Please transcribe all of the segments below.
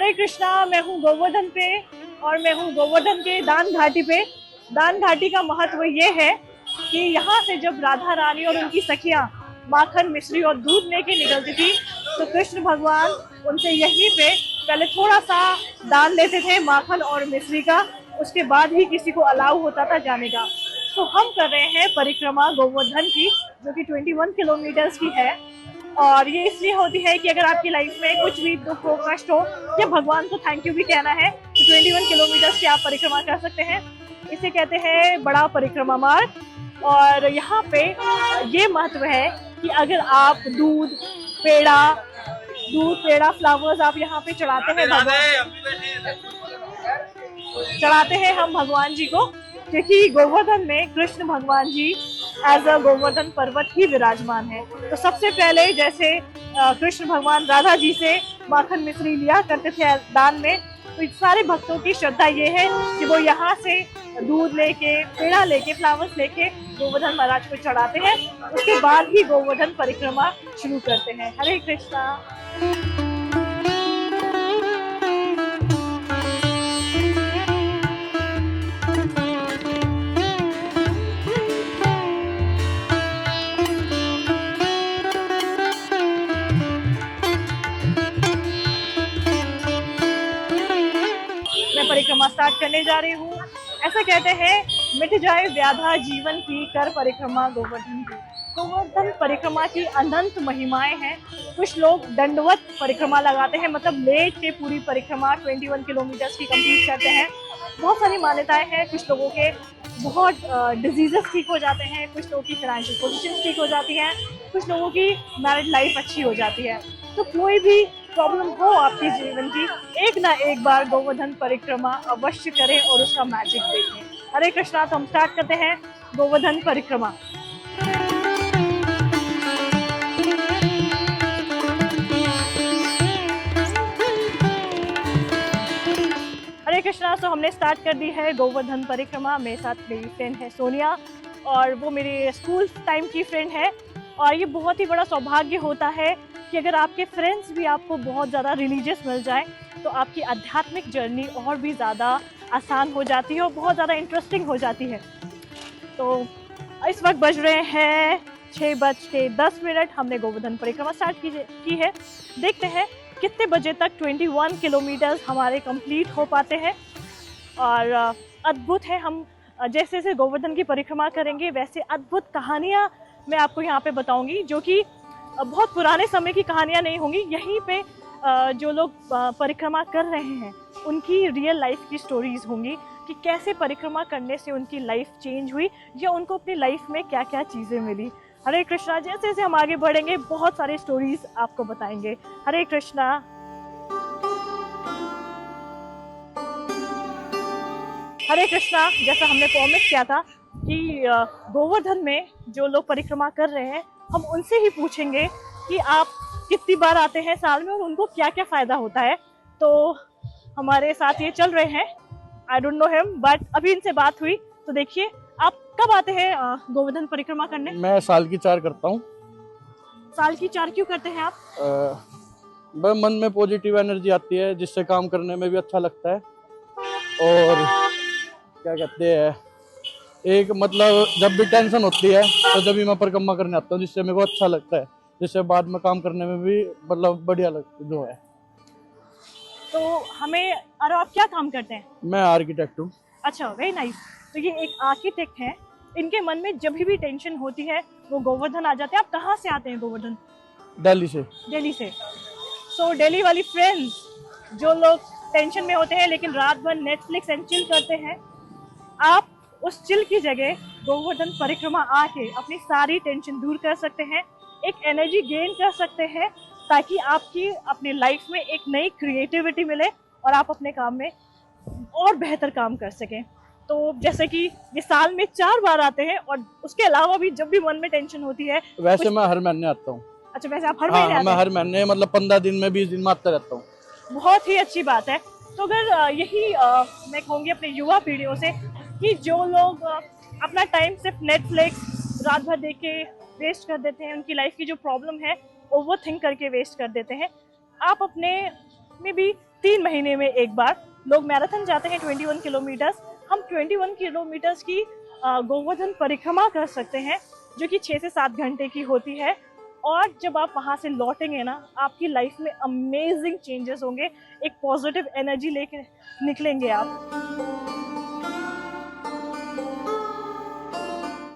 हरे कृष्णा। मैं हूँ गोवर्धन पे और मैं हूँ गोवर्धन के दान घाटी पे। दान घाटी का महत्व ये है कि यहाँ से जब राधा रानी और उनकी सखियाँ माखन मिश्री और दूध लेके निकलती थी तो कृष्ण भगवान उनसे यहीं पे पहले थोड़ा सा दान लेते थे माखन और मिश्री का, उसके बाद ही किसी को अलाउ होता था जाने का। तो हम कर रहे हैं परिक्रमा गोवर्धन की, जो कि 21 किलोमीटर्स की है। और ये इसलिए होती है कि अगर आपकी लाइफ में कुछ भी दुख हो, कष्ट हो, या भगवान को थैंक यू भी कहना है तो 21 किलोमीटर्स की आप परिक्रमा कर सकते हैं। इसे कहते हैं बड़ा परिक्रमा मार्ग। और यहाँ पे ये महत्व है कि अगर आप पेड़ा फ्लावर्स आप यहाँ पे चढ़ाते हैं हम भगवान जी को, क्योंकि गोवर्धन में कृष्ण भगवान जी एज अ गोवर्धन पर्वत ही विराजमान है। तो सबसे पहले जैसे कृष्ण भगवान राधा जी से माखन मिश्री लिया करते थे दान में, तो सारे भक्तों की श्रद्धा ये है कि वो यहाँ से दूध लेके, पेड़ा लेके, फ्लावर्स लेके गोवर्धन महाराज को चढ़ाते हैं। उसके बाद ही गोवर्धन परिक्रमा शुरू करते हैं। हरे कृष्णा। परिक्रमा स्टार्ट करने जा रही हूँ। ऐसा कहते हैं मिट जाए व्याधा जीवन की, कर परिक्रमा गोवर्धन की। गोवर्धन परिक्रमा की अनंत महिमाएं हैं। कुछ लोग दंडवत परिक्रमा लगाते हैं, मतलब लेट के पूरी परिक्रमा 21 किलोमीटर की कंप्लीट करते हैं। बहुत सारी मान्यताएं हैं। कुछ लोगों के बहुत डिजीजेस ठीक हो जाते हैं, कुछ लोगों की फाइनेंशियल पोजीशन ठीक हो जाती है, कुछ लोगों की मैरिड लाइफ अच्छी हो जाती है। तो कोई भी प्रॉब्लम हो आपके जीवन की, एक ना एक बार गोवर्धन परिक्रमा अवश्य करें और उसका मैजिक देखें। हरे कृष्णा। तो हम स्टार्ट करते हैं गोवर्धन परिक्रमा। हरे कृष्णा। तो हमने स्टार्ट कर दी है गोवर्धन परिक्रमा। मेरे साथ मेरी फ्रेंड है सोनिया, और वो मेरी स्कूल टाइम की फ्रेंड है। और ये बहुत ही बड़ा सौभाग्य होता है कि अगर आपके फ्रेंड्स भी आपको बहुत ज़्यादा रिलीजियस मिल जाए तो आपकी आध्यात्मिक जर्नी और भी ज़्यादा आसान हो जाती है और बहुत ज़्यादा इंटरेस्टिंग हो जाती है। तो इस वक्त बज रहे हैं 6:10। हमने गोवर्धन परिक्रमा स्टार्ट की है। देखते हैं कितने बजे तक 21 किलोमीटर्स हमारे कंप्लीट हो पाते हैं। और अद्भुत है, हम जैसे जैसे गोवर्धन की परिक्रमा करेंगे वैसे अद्भुत कहानियाँ मैं आपको यहाँ पे बताऊँगी, जो कि बहुत पुराने समय की कहानियाँ नहीं होंगी। यहीं पे जो लोग परिक्रमा कर रहे हैं उनकी रियल लाइफ की स्टोरीज होंगी कि कैसे परिक्रमा करने से उनकी लाइफ चेंज हुई या उनको अपनी लाइफ में क्या क्या चीज़ें मिली। हरे कृष्णा। जैसे जैसे हम आगे बढ़ेंगे बहुत सारे स्टोरीज आपको बताएंगे। हरे कृष्णा। हरे कृष्णा। जैसा हमने प्रॉमिस किया था कि गोवर्धन में जो लोग परिक्रमा कर रहे हैं हम उनसे ही पूछेंगे कि आप कितनी बार आते हैं साल में और उनको क्या क्या फ़ायदा होता है। तो हमारे साथ ये चल रहे हैं, I don't know him, but अभी इनसे बात हुई। तो देखिए, आप कब आते हैं गोवर्धन परिक्रमा करने? मैं साल की 4 करता हूँ। साल की 4 क्यों करते हैं आप? मन में पॉजिटिव एनर्जी आती है, जिससे काम करने में भी अच्छा लगता है। और क्या कहते हैं, एक मतलब जब भी टेंशन होती है तो जब भी मैं परिक्रमा करने आता हूँ, जिससे मेरे को अच्छा लगता है, जिससे बाद में काम करने में भी मतलब बढ़िया लगता जो है। तो हमें, और आप क्या काम करते हैं? मैं आर्किटेक्ट हूँ। अच्छा, वेरी नाइस। तो ये एक आर्किटेक्ट हैं, इनके मन में जब भी टेंशन होती है वो गोवर्धन आ जाते हैं। आप कहाँ से आते हैं गोवर्धन? दिल्ली से। दिल्ली से। सो दिल्ली वाली फ्रेंड्स, जो लोग टेंशन में होते हैं लेकिन रात भर नेटफ्लिक्स एंड चिल करते हैं, आप उस चिल की जगह गोवर्धन परिक्रमा आके अपनी सारी टेंशन दूर कर सकते हैं, एक एनर्जी गेन कर सकते हैं, ताकि आपकी अपनी लाइफ में एक नई क्रिएटिविटी मिले और आप अपने काम में और बेहतर काम कर सकें। तो जैसे कि ये साल में 4 बार आते हैं, और उसके अलावा भी जब भी मन में टेंशन होती है। वैसे मैं हर महीने आता हूँ। अच्छा, वैसे आप हर महीने आते हैं? मैं हर महीने मतलब 15 दिन में 20 दिन में आता रहता हूँ। बहुत ही अच्छी बात है। तो अगर यही मैं कहूँगी अपने युवा पीढ़ियों से कि जो लोग अपना टाइम सिर्फ नेटफ्लिक्स रात भर देख के वेस्ट कर देते हैं, उनकी लाइफ की जो प्रॉब्लम है ओवर थिंक करके वेस्ट कर देते हैं, आप अपने में भी 3 महीने में एक बार लोग मैराथन जाते हैं 21 किलोमीटर्स। हम 21 किलोमीटर्स की गोवर्धन परिक्रमा कर सकते हैं, जो कि 6 से 7 घंटे की होती है। और जब आप वहाँ से लौटेंगे ना, आपकी लाइफ में अमेजिंग चेंजेस होंगे, एक पॉजिटिव एनर्जी लेके निकलेंगे आप।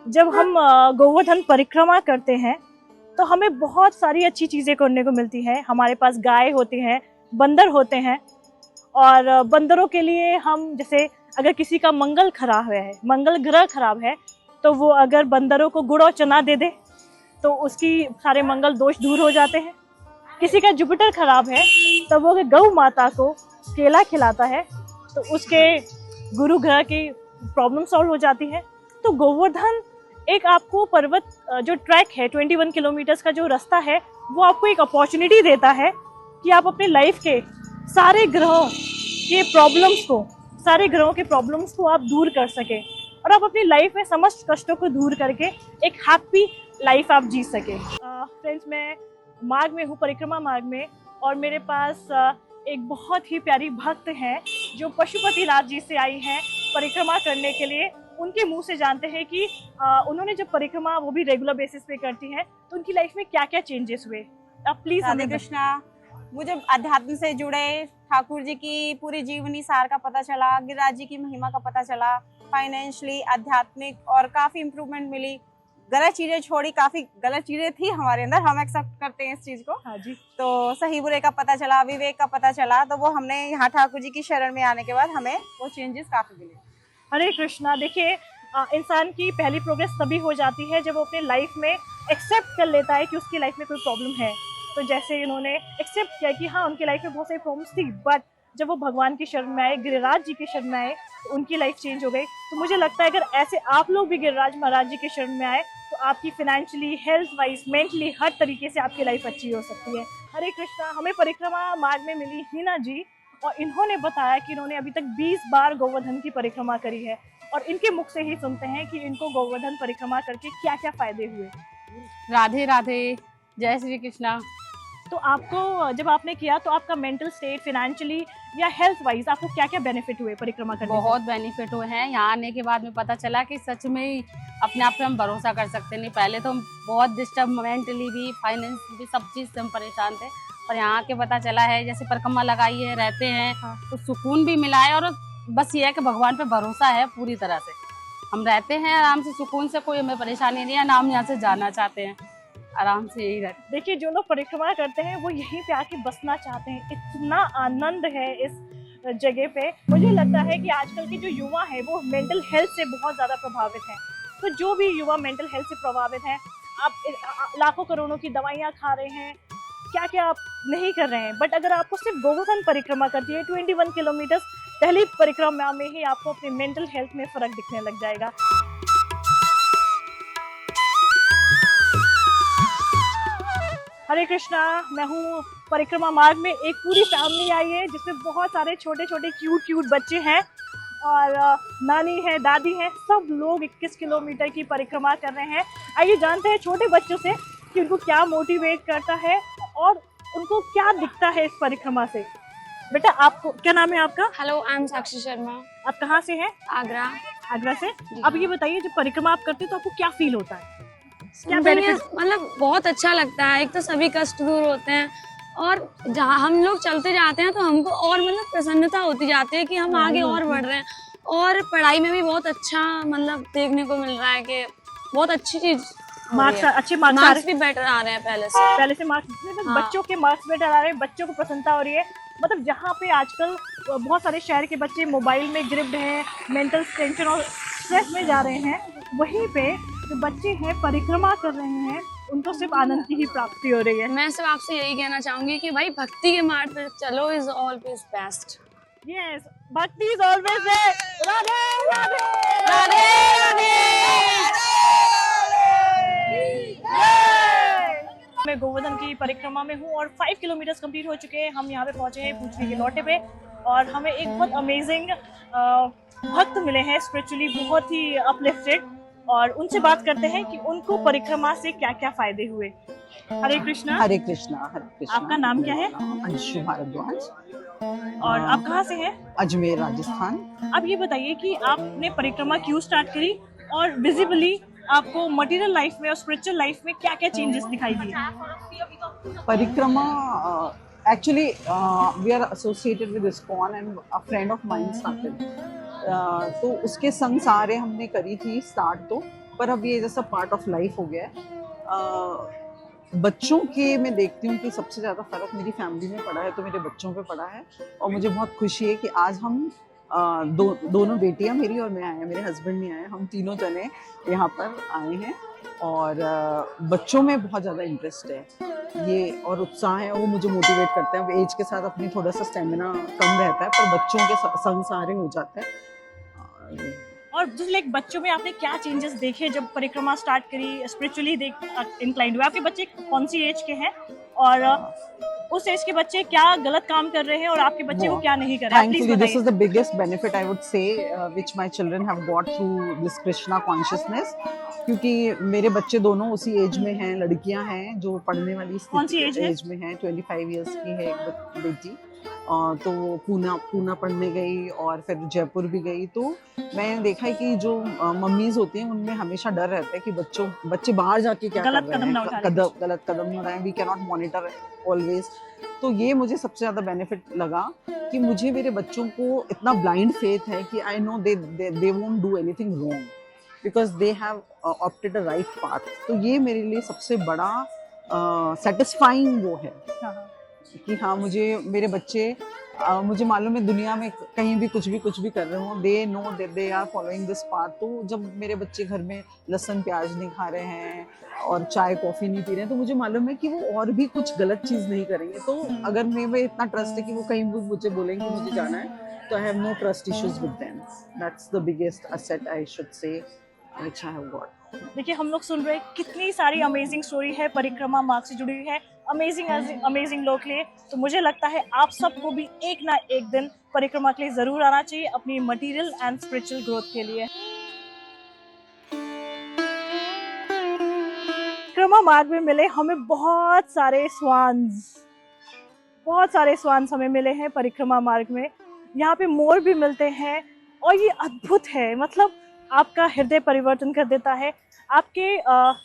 जब हम गोवर्धन परिक्रमा करते हैं तो हमें बहुत सारी अच्छी चीज़ें करने को मिलती हैं। हमारे पास गाय होती हैं, बंदर होते हैं, और बंदरों के लिए हम, जैसे अगर किसी का मंगल खराब है, मंगल ग्रह खराब है, तो वो अगर बंदरों को गुड़ और चना दे दे तो उसकी सारे मंगल दोष दूर हो जाते हैं। किसी का जुपिटर खराब है तो वो गौ माता को केला खिलाता है तो उसके गुरु ग्रह की प्रॉब्लम सॉल्व हो जाती है। तो गोवर्धन एक आपको पर्वत, जो ट्रैक है 21 किलोमीटर्स का जो रास्ता है, वो आपको एक अपॉर्चुनिटी देता है कि आप अपने लाइफ के सारे ग्रहों के प्रॉब्लम्स को आप दूर कर सके और आप अपनी लाइफ में समस्त कष्टों को दूर करके एक हैप्पी लाइफ आप जी सके। फ्रेंड्स, मैं मार्ग में हूँ, परिक्रमा मार्ग में, और मेरे पास एक बहुत ही प्यारी भक्त हैं जो पशुपति नाथ जी से आई हैं परिक्रमा करने के लिए। उनके मुंह से जानते हैं कि उन्होंने जब परिक्रमा वो भी रेगुलर बेसिस पे करती हैं तो उनकी लाइफ में क्या क्या चेंजेस हुए। आप प्लीज। राधे कृष्णा। मुझे अध्यात्म से जुड़े ठाकुर जी की पूरी जीवनी सार का पता चला, गिरिराज जी की महिमा का पता चला, फाइनेंशियली, आध्यात्मिक और काफी इम्प्रूवमेंट मिली। गलत चीजें छोड़ी, काफी गलत चीजें थी हमारे अंदर, हम एक्सेप्ट करते हैं इस चीज को। हाँ जी। तो सही बुरे का पता चला, विवेक का पता चला, तो वो हमने यहाँ ठाकुर जी की शरण में आने के बाद हमें वो चेंजेस काफी मिले। हरे कृष्णा। देखिए, इंसान की पहली प्रोग्रेस तभी हो जाती है जब वो अपने लाइफ में एक्सेप्ट कर लेता है कि उसकी लाइफ में कोई प्रॉब्लम है। तो जैसे इन्होंने एक्सेप्ट किया कि हाँ, उनकी लाइफ में बहुत सारी प्रॉब्लम्स थी, बट जब वो भगवान की शरण में आए, गिरिराज जी की शरण में आए, तो उनकी लाइफ चेंज हो गई। तो मुझे लगता है अगर ऐसे आप लोग भी गिरिराज महाराज जी की शरण में आए तो आपकी फाइनेंशियली, हेल्थ वाइज, मेंटली, हर तरीके से आपकी लाइफ अच्छी हो सकती है। हरे कृष्णा। हमें परिक्रमा मार्ग में मिली हीना जी, और इन्होंने बताया कि इन्होंने अभी तक 20 बार गोवर्धन की परिक्रमा करी है, और इनके मुख से ही सुनते हैं कि इनको गोवर्धन परिक्रमा करके क्या क्या फायदे हुए। राधे राधे, जय श्री कृष्णा। तो आपको जब आपने किया तो आपका मेंटल स्टेट, फाइनेंशियली या हेल्थ वाइज आपको क्या क्या बेनिफिट हुए परिक्रमा करने से? बहुत बेनिफिट हुए हैं। यहाँ आने के बाद में पता चला कि सच में ही अपने आप पे हम भरोसा कर सकते नहीं। पहले तो हम बहुत डिस्टर्ब, मेंटली भी, फाइनेंस भी, सब चीज़ से हम परेशान थे, और यहाँ आके पता चला है जैसे परिक्रमा लगाई है, रहते हैं, हाँ। तो सुकून भी मिला है। और बस ये है कि भगवान पे भरोसा है पूरी तरह से, हम रहते हैं आराम से, सुकून से, कोई हमें परेशानी नहीं है ना। हम यहाँ से जाना चाहते हैं, आराम से यही रहते। देखिए, जो लोग परिक्रमा करते हैं वो यहीं पे आके बसना चाहते हैं। इतना आनंद है इस जगह पे। मुझे लगता है कि आजकल के जो युवा है वो मेंटल हेल्थ से बहुत ज़्यादा प्रभावित हैं। तो जो भी युवा मेंटल हेल्थ से प्रभावित हैं, आप लाखों करोड़ों की दवाइयाँ खा रहे हैं, क्या क्या आप नहीं कर रहे हैं, बट अगर आपको सिर्फ गोवर्धन परिक्रमा करती है 21 किलोमीटर, पहली परिक्रमा में ही आपको अपनी मेंटल हेल्थ में फर्क दिखने लग जाएगा। हरे कृष्णा। मैं हूँ परिक्रमा मार्ग में, एक पूरी फैमिली आई है जिसमें बहुत सारे छोटे छोटे क्यूट बच्चे हैं, और नानी है, दादी है, सब लोग 21 किलोमीटर की परिक्रमा कर रहे हैं। आइए जानते हैं छोटे बच्चों से कि उनको क्या मोटिवेट करता है और उनको क्या दिखता है इस परिक्रमा से। बेटा, आपको क्या नाम है आपका? हेलो, आई एम साक्षी शर्मा। आप कहाँ से हैं? आगरा। आगरा से। अब ये बताइए, जब परिक्रमा आप करते हैं तो आपको क्या फील होता है? क्या बेनिफिट? मतलब बहुत अच्छा लगता है। एक तो सभी कष्ट दूर होते हैं, और जहाँ हम लोग चलते जाते हैं तो हमको और मतलब प्रसन्नता होती जाती है कि हम आगे और बढ़ रहे हैं। और पढ़ाई में भी बहुत अच्छा मतलब देखने को मिल रहा है कि बहुत अच्छी चीज, मार्क्स, अच्छे मार्क्स भी बेटर आ रहे हैं पहले से मार्क्स। हाँ। बच्चों के मार्क्स बेटर आ रहे हैं, बच्चों को प्रसन्नता हो रही है। मतलब जहाँ पे आजकल बहुत सारे शहर के बच्चे मोबाइल में गिरफ्ट हैं, मेंटल टेंशन और स्ट्रेस में जा रहे हैं, वहीं पे जो बच्चे हैं परिक्रमा कर रहे हैं, उनको सिर्फ आनंद की ही प्राप्ति हो रही है। मैं सिर्फ आपसे यही कहना चाहूंगी कि भाई भक्ति के मार्ग पे चलो, इज ऑलवेज बेस्ट। यस, भक्ति is always best. Radhe Radhe Radhe Radhe. मैं गोवर्धन की परिक्रमा में हूँ और 5 किलोमीटर कंप्लीट हो चुके हैं। हम यहाँ पे पहुँचे हैं पूछने के लौटे पे, और हमें एक बहुत अमेजिंग भक्त मिले हैं, स्पिरिचुअली बहुत ही अपलिफ्टेड। और उनसे बात करते हैं कि उनको परिक्रमा से क्या क्या फायदे हुए। हरे कृष्णा। हरे कृष्णा, हरे कृष्णा। आपका नाम क्या है? अंशु भारद्वाज, और आप कहाँ से हैं? अजमेर, राजस्थान। आप ये बताइए कि आपने परिक्रमा क्यों स्टार्ट करी और विजिबली आपको मटेरियल लाइफ में और स्पिरिचुअल लाइफ में क्या क्या चेंजेस दिखाई दिए? परिक्रमा actually we are associated with ISKCON and a friend of mine started. तो उसके संग सारे हमने करी थी स्टार्ट तो, पर अब ये जैसा पार्ट ऑफ लाइफ हो गया है। बच्चों के मैं देखती हूँ कि सबसे ज़्यादा फ़र्क मेरी फैमिली में पड़ा है तो मेरे बच्चों पे पड़ा है, और मुझे बहुत खुशी है कि आज हम दोनों बेटियां मेरी और मैं आए हैं, मेरे हस्बैंड नहीं आए, हम तीनों जने यहाँ पर आए हैं। और बच्चों में बहुत ज़्यादा इंटरेस्ट है ये और उत्साह है, और वो मुझे मोटिवेट करते हैं। अब एज के साथ अपनी थोड़ा सा स्टेमिना कम रहता है, पर बच्चों के संग सारे हो जाते हैं। और जैसे लाइक बच्चों में आपने क्या चेंजेस देखे जब परिक्रमा स्टार्ट करी, स्पिरिचुअली इंक्लाइंड हुए? आपके बच्चे कौन सी एज के हैं और उस एज के बच्चे क्या गलत काम कर रहे हैं और आपके बच्चे वो क्या नहीं कर रहे हैं? Thankfully, this is the biggest benefit I would say which my children have got through this Krishna consciousness. क्योंकि मेरे बच्चे दोनों उसी एज में हैं, लड़कियां हैं जो पढ़ने वाली कौन सी एज में हैं। 25 इयर्स की है एक बेटी, तो वो पूना पढ़ने गई और फिर जयपुर भी गई। तो मैंने देखा है कि जो मम्मीज होती हैं उनमें हमेशा डर रहता है कि बच्चे बाहर जाके क्या गलत कर रहे हैं, गलत कदम न उठाएं। We can not monitor always. तो ये मुझे सबसे ज़्यादा बेनिफिट लगा कि मुझे मेरे बच्चों को इतना ब्लाइंड फेथ है कि I know they won't do anything wrong because they have opted a right path. तो ये मेरे लिए सबसे बड़ा सेटिस्फाइंग वो है कि हाँ, मुझे मेरे बच्चे मुझे मालूम है दुनिया में कहीं भी कुछ भी कर रहे हो, they know that they are following this path. तो जब मेरे बच्चे घर में लहसुन प्याज नहीं खा रहे हैं और चाय कॉफ़ी नहीं पी रहे हैं, तो मुझे मालूम है कि वो और भी कुछ गलत चीज़ नहीं करेंगे। तो अगर मैं इतना ट्रस्ट है कि वो कहीं भी मुझे बोलेंगे मुझे जाना है, तो I have no trust issues with them. That's the biggest asset I should say which I have got. देखिए, हम लोग सुन रहे हैं कितनी सारी अमेजिंग स्टोरी है परिक्रमा मार्ग से जुड़ी हुई है, अमेजिंग लोग के लिए। तो मुझे लगता है आप सबको भी एक ना एक दिन परिक्रमा के लिए जरूर आना चाहिए अपनी मटेरियल एंड स्पिरिचुअल ग्रोथ के लिए। परिक्रमा मार्ग में मिले हमें बहुत सारे स्वान्स हमें मिले हैं परिक्रमा मार्ग में। यहाँ पे मोर भी मिलते हैं और ये अद्भुत है, मतलब आपका हृदय परिवर्तन कर देता है। आपके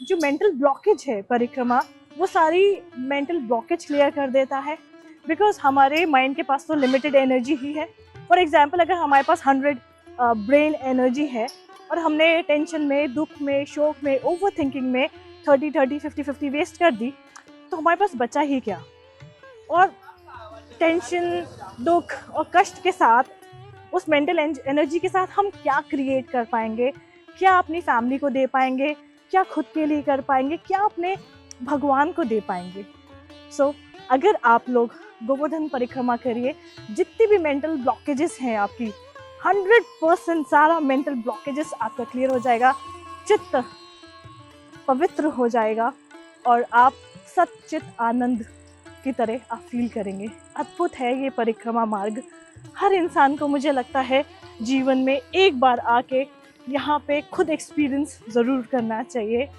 जो मेंटल ब्लॉकेज है परिक्रमा, वो सारी मेंटल ब्लॉकेज क्लियर कर देता है। बिकॉज हमारे माइंड के पास तो लिमिटेड एनर्जी ही है। फॉर एग्जांपल, अगर हमारे पास 100 ब्रेन एनर्जी है और हमने टेंशन में, दुख में, शोक में, ओवर थिंकिंग में 30, 50 वेस्ट कर दी, तो हमारे पास बचा ही क्या? और टेंशन, दुख और कष्ट के साथ, उस मेंटल एनर्जी के साथ हम क्या क्रिएट कर पाएंगे? क्या अपनी फैमिली को दे पाएंगे? क्या खुद के लिए कर पाएंगे? क्या अपने भगवान को दे पाएंगे? सो अगर आप लोग गोवर्धन परिक्रमा करिए, जितनी भी मेंटल ब्लॉकेजेस हैं आपकी, 100% सारा मेंटल ब्लॉकेजेस आपका क्लियर हो जाएगा, चित्त पवित्र हो जाएगा और आप सच्चित आनंद की तरह आप फील करेंगे। अद्भुत है ये परिक्रमा मार्ग। हर इंसान को मुझे लगता है जीवन में एक बार आके यहाँ पे खुद एक्सपीरियंस ज़रूर करना चाहिए।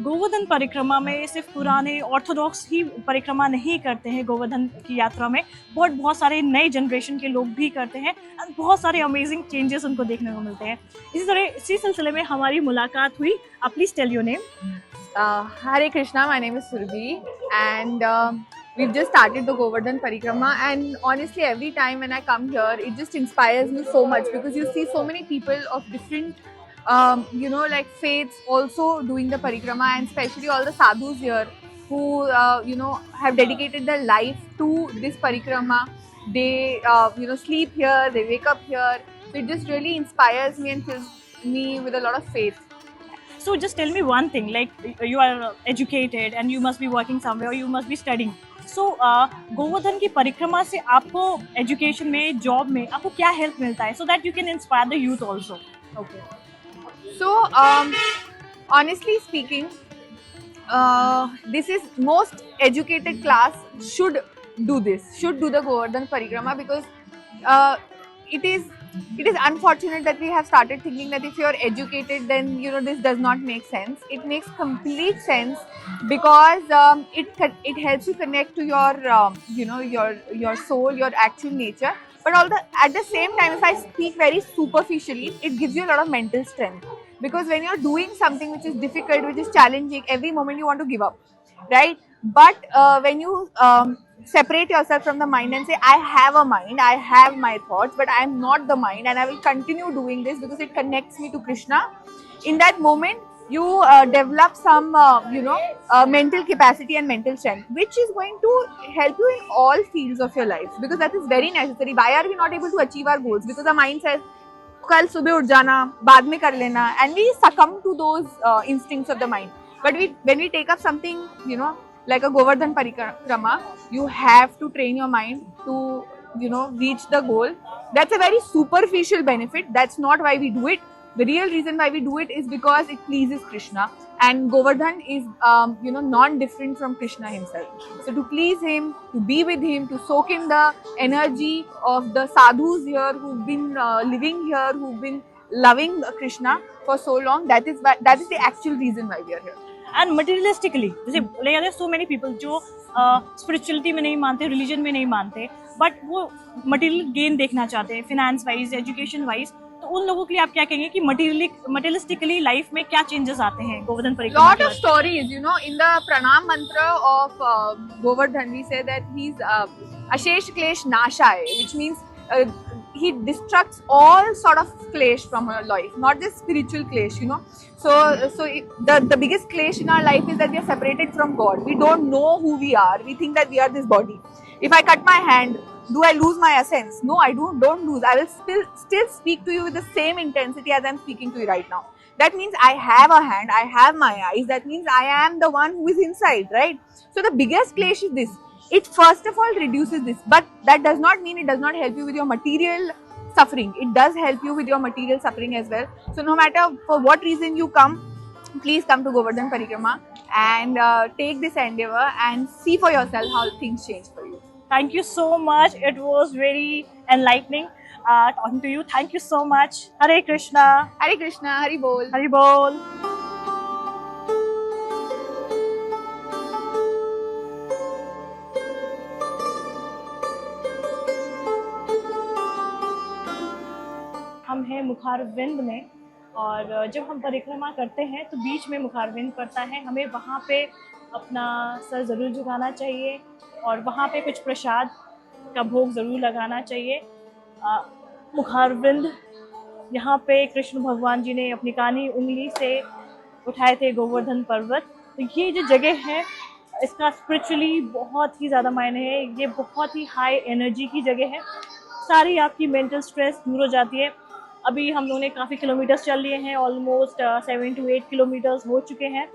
गोवर्धन परिक्रमा में सिर्फ पुराने ऑर्थोडॉक्स ही परिक्रमा नहीं करते हैं। गोवर्धन की यात्रा में बहुत सारे नए जनरेशन के लोग भी करते हैं और बहुत सारे अमेजिंग चेंजेस उनको देखने को मिलते हैं। इसी सिलसिले में हमारी मुलाकात हुई। आप please tell your name. Hare Krishna, my name is Surbhi, and we've just started the Govardhan Parikrama, and honestly every time when I come here it just inspires me so much because you see so many people of different like faiths also doing the Parikrama, and especially all the sadhus here who have dedicated their life to this Parikrama. They sleep here, they wake up here, so it just really inspires me and fills me with a lot of faith. So just tell me one thing, like you are educated and you must be working somewhere or you must be studying. So Govardhan की परिक्रमा से आपको education में, job में आपको क्या help मिलता है, so that you can inspire the youth also? Okay. So honestly speaking, this is most educated class should do the Govardhan Parikrama because it is it is unfortunate that we have started thinking that if you are educated, then this does not make sense. It makes complete sense because it helps you connect to your soul, your actual nature. But at the same time, if I speak very superficially, it gives you a lot of mental strength. Because when you're doing something which is difficult, which is challenging, every moment you want to give up, right? But when you separate yourself from the mind and say, I have a mind, I have my thoughts, but I am not the mind, and I will continue doing this because it connects me to Krishna. In that moment, you develop some, mental capacity and mental strength, which is going to help you in all fields of your life, because that is very necessary. Why are we not able to achieve our goals? Because the mind says, कल सुबह उठ जाना, बाद में कर लेना, and we succumb to those instincts of the mind. But when we take up something, like a Govardhan Parikrama, you have to train your mind to, reach the goal. That's a very superficial benefit. That's not why we do it. The real reason why we do it is because it pleases Krishna, and Govardhan is, non-different from Krishna himself. So to please him, to be with him, to soak in the energy of the sadhus here who've been living here, who've been loving Krishna for so long, that is the actual reason why we are here. And materialistically जैसे बोले जाते हैं so many people जो spirituality में नहीं मानते, religion में नहीं मानते, बट वो मटेरियल गेन देखना चाहते हैं, फिनेंस वाइज, एजुकेशन वाइज, तो उन लोगों के लिए आप क्या कहेंगे कि मटेरियलिस्टिकली लाइफ में क्या चेंजेस आते हैं गोवर्धन परिक्रमा? Lot of stories, in the pranam mantra of Govardhan, we say that he's Ashesh Klesh Nashai, which means he destructs all sort of klesh from our life, not just spiritual klesh, So the biggest klesh in our life is that we are separated from God. We don't know who we are. We think that we are this body. If I cut my hand, do I lose my essence? No, I don't lose. I will still speak to you with the same intensity as I'm speaking to you right now. That means I have a hand, I have my eyes. That means I am the one who is inside, right? So the biggest klesh is this. It first of all reduces this, but that does not mean it does not help you with your material suffering. It does help you with your material suffering as well. So no matter for what reason you come, please come to Govardhan Parikrama and take this endeavor and see for yourself how things change for you. Thank you so much. It was very enlightening talking to you. Thank you so much. Hare Krishna. Hare Krishna, Hari Bol. Hari Bol. हम हैं मुखारविंद में, और जब हम परिक्रमा करते हैं तो बीच में मुखारविंद पड़ता है। हमें वहाँ पे अपना सर ज़रूर झुकाना चाहिए और वहाँ पे कुछ प्रसाद का भोग ज़रूर लगाना चाहिए। मुखारविंद यहाँ पे कृष्ण भगवान जी ने अपनी कानी उंगली से उठाए थे गोवर्धन पर्वत। तो ये जो जगह है इसका स्पिरिचुअली बहुत ही ज़्यादा मायने है। ये बहुत ही हाई एनर्जी की जगह है। सारी आपकी मेंटल स्ट्रेस दूर हो जाती है। अभी हम लोगों ने काफ़ी किलोमीटर्स चल लिए हैं, ऑलमोस्ट 7 to 8 किलोमीटर्स हो चुके हैं,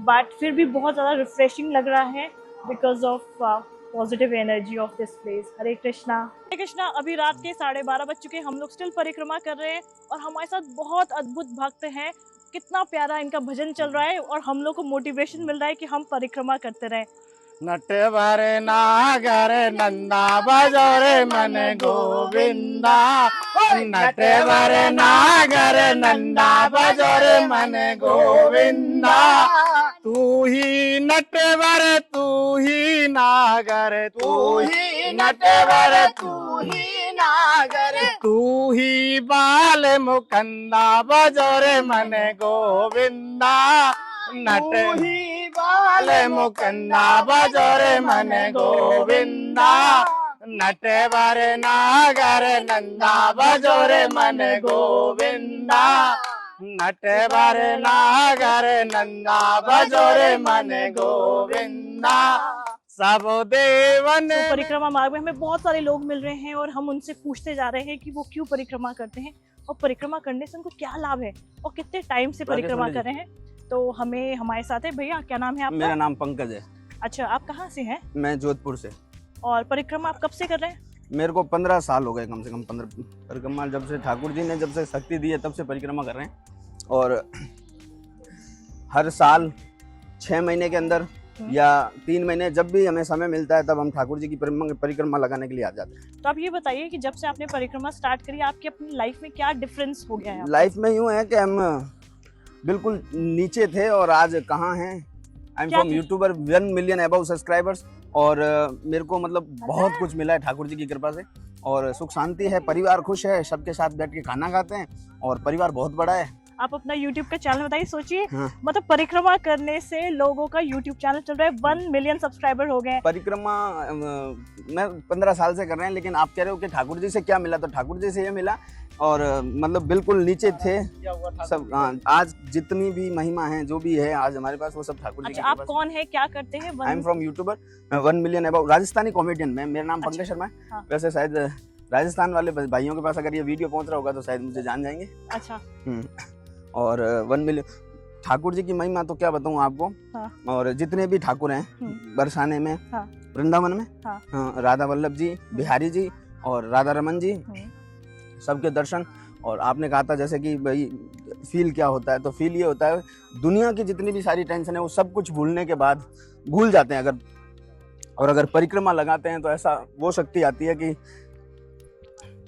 बट फिर भी बहुत ज़्यादा रिफ्रेशिंग लग रहा है because of positive energy of this place. Hare Krishna. Hare Krishna. अभी रात के 12:30 बज चुके हैं, हम लोग स्टिल परिक्रमा कर रहे हैं और हमारे साथ बहुत अद्भुत भक्त हैं। कितना प्यारा इनका भजन चल रहा है और हम लोग को मोटिवेशन मिल रहा है कि हम परिक्रमा करते रहें। नटवर नागर नंदा बजोरे मन गोविंदा, नटवर नागर नंदा बजोरे मन गोविंदा। तू ही नटवर तू ही नागर, तू ही नटवर तू ही नागर, तू ही बाल मुकंदा बजोरे मन गोविंदा। नट ही बाल मुकंदा बजोरे मन गोविंदा, नटवर नागर नंदा बजोरे मन गोविंदा, नटवर नागर नंदा बजोरे मन गोविंदा। सब देवन परिक्रमा मार्ग में हमें बहुत सारे लोग मिल रहे हैं और हम उनसे पूछते जा रहे हैं कि वो क्यों परिक्रमा करते हैं और परिक्रमा करने से उनको क्या लाभ है और कितने टाइम से परिक्रमा कर रहे हैं। तो हमें हमारे साथ है भैया, क्या नाम है आपका? मेरा नाम पंकज है। अच्छा, आप कहाँ से हैं? मैं जोधपुर से। और परिक्रमा आप कब से कर रहे हैं? मेरे को 15 साल हो गए, कम से कम 15 परिक्रमा। जब से ठाकुर जी ने जब से शक्ति दी है तब से परिक्रमा कर रहे हैं। और हर साल 6 महीने के अंदर या 3 महीने, जब भी हमें समय मिलता है तब हम ठाकुर जी की परिक्रमा लगाने के लिए आ जाते हैं। तो आप ये बताइए कि जब से आपने परिक्रमा स्टार्ट करी, आपकी अपनी लाइफ में क्या डिफरेंस हो गया है? लाइफ में यूँ है कि हम बिल्कुल नीचे थे और आज कहाँ हैं। आई एम क्या from cheese? YouTuber 1 million above subscribers, और मेरे को मतलब बहुत कुछ मिला है ठाकुर जी की कृपा से, और सुख शांति है, परिवार खुश है, सबके साथ बैठ के खाना खाते हैं, और परिवार बहुत बड़ा है। आप अपना YouTube का चैनल बताइए। सोचिए, हाँ। मतलब परिक्रमा करने से लोगों का YouTube चैनल चल रहा है, 1 मिलियन सब्सक्राइबर हो गए हैं। परिक्रमा मैं 15 साल से कर रहे हैं, लेकिन आप कह रहे हो कि ठाकुर जी से क्या मिला, तो ठाकुर जी से ये मिला, और मतलब बिल्कुल नीचे थे सब। आज जितनी भी महिमा है, जो भी है आज हमारे पास, वो सब ठाकुर जी अच्छा, की आप कृपा से। कौन है, क्या करते हैं? I am from YouTuber 1 million above, Rajasthani comedian में। मेरा नाम पंकज शर्मा है। हाँ। वैसे शायद राजस्थान वाले भाइयों के पास अगर ये वीडियो पहुंच रहा होगा तो शायद मुझे जान जाएंगे। अच्छा। और 1 मिलियन ठाकुर जी की महिमा तो क्या बताऊं आपको। हाँ। और जितने भी ठाकुर हैं बरसाने में, हाँ। वृंदावन में, हाँ। हाँ, राधा वल्लभ जी, बिहारी जी और राधा रमन जी, सबके दर्शन। और आपने कहा था जैसे कि भाई फील क्या होता है, तो फील ये होता है, दुनिया की जितनी भी सारी टेंशन है वो सब कुछ भूलने के बाद भूल जाते हैं अगर परिक्रमा लगाते हैं, तो ऐसा वो शक्ति आती है कि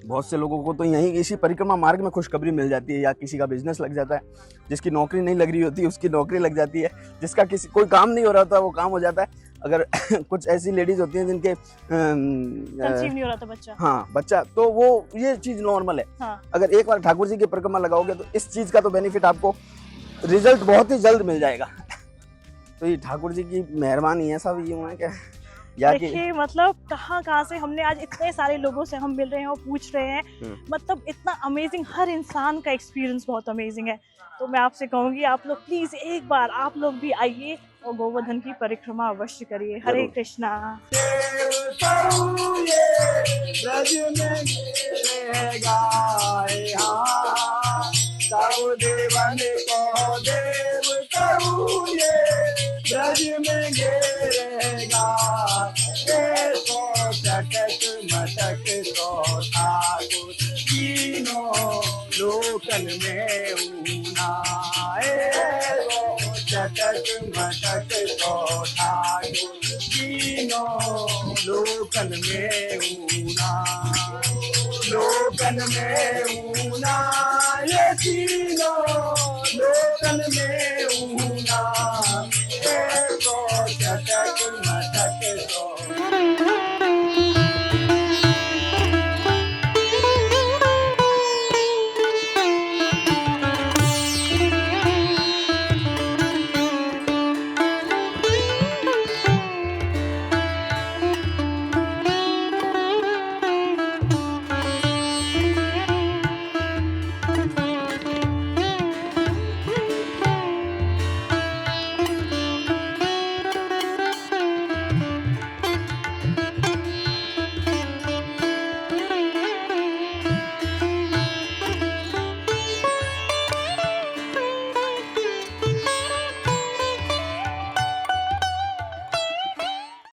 बहुत से लोगों को तो यहीं इसी परिक्रमा मार्ग में खुशखबरी मिल जाती है, या किसी का बिजनेस लग जाता है, जिसकी नौकरी नहीं लग रही होती उसकी नौकरी लग जाती है, जिसका कोई काम नहीं हो रहा था वो काम हो जाता है। अगर कुछ ऐसी लेडीज होती हैं जिनके कंसीव नहीं हो रहा था बच्चा। हाँ, बच्चा, तो वो ये चीज नॉर्मल है। हाँ। अगर एक बार ठाकुर जी की परिक्रमा लगाओगे तो इस चीज का तो बेनिफिट आपको, रिजल्ट बहुत ही जल्द मिल जाएगा। तो ये ठाकुर जी की मेहरबानी है, सब यूं है क्या। देखिए, मतलब कहाँ से हमने आज इतने सारे लोगों से हम मिल रहे हैं और पूछ रहे हैं, मतलब इतना अमेजिंग, हर इंसान का एक्सपीरियंस बहुत अमेजिंग है। तो मैं आपसे कहूँगी, आप लोग प्लीज एक बार आप लोग भी आइए और गोवर्धन की परिक्रमा अवश्य करिए। हरे कृष्णा। लोकल में चटक मटक तो ठाकुर लोकल में ऊना, लोकल में